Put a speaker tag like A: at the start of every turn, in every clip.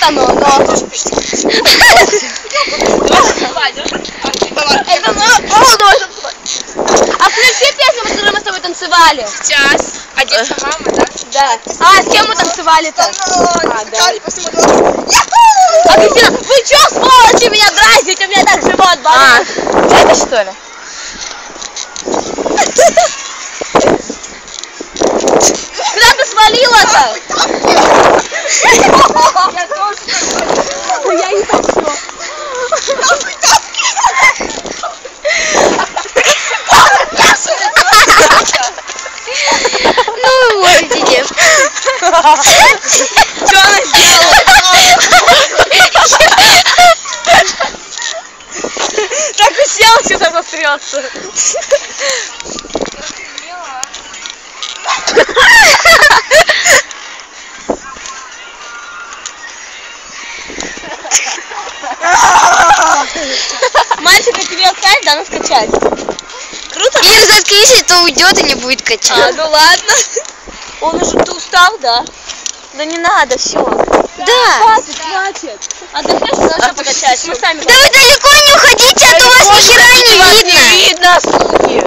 A: Вот оно, но... А включи песню, которую мы с тобой танцевали.
B: Сейчас. Одеться мама, да?
A: Да. А, с кем мы танцевали-то?
C: Скакали по всему дому.
A: А, Кристина, вы чё, сволочи, меня дразните? У меня так живот болит.
B: Это что ли?
A: Куда ты свалила-то?
C: Я тоже.
A: Я не хочу.
B: Ну, вы можете.
A: Что она сделала? Так и сел, сейчас обострется. Мальчик, а тебе отказать, да, скачать? Круто?
B: Ир, заткнись, то уйдет и не будет качать.
A: А, ну ладно. Он уже, ты устал, да? Да не надо, все.
B: Да.
A: Хватит, хватит. Отдохнешь, надо покачать. Мы сами
B: Да вы далеко не уходите, а то вас ни хера не видно.
A: Не видно, суки.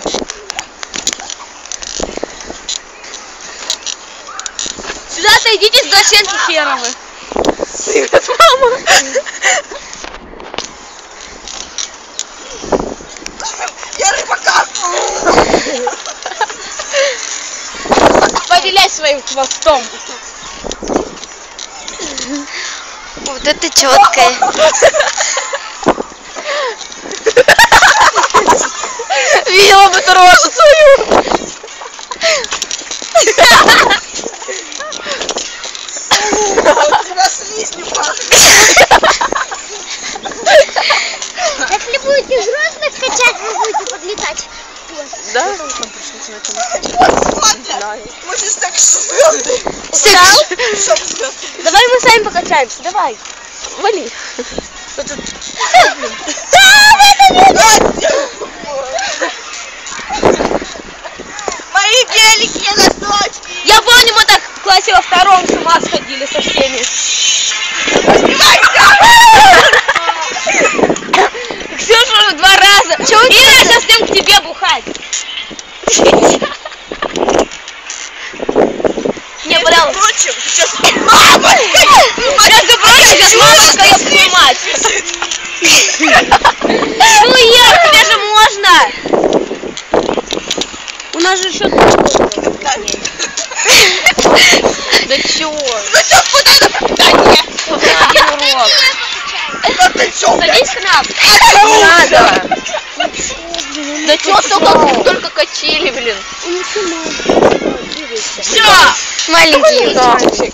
A: Сюда-то идите с доченки херовы. Привет, мама.
C: Я рыбака.
A: Повеляй своим хвостом.
B: Вот это четкое.
A: Видела бы ты рожу свою.
C: У тебя слизни пахнет.
B: Если будете взрослых качать, вы будете подлетать.
A: Да?
C: Мы сейчас так звезды.
A: Устал? Давай мы сами покачаемся, давай. Вали.
C: Мои великие носочки.
A: Я помню, мы так в классе во втором с ума сходили со всеми. Ксюша уже 2 раза. И я сейчас идем к тебе бухать. Не, пожалуйста.
C: Впрочем, сейчас...
A: Между прочим, сейчас мама твою мать. Ну, Ир, тебе же можно. У нас же еще... Да чё?
C: Ну что, куда это? Да нет.
A: Один урок.
C: Да ты чё, блядь?
A: Садись к нам.
C: Не
A: надо. Да чё, только качели, блин.
C: Все.
B: Маленький мальчик.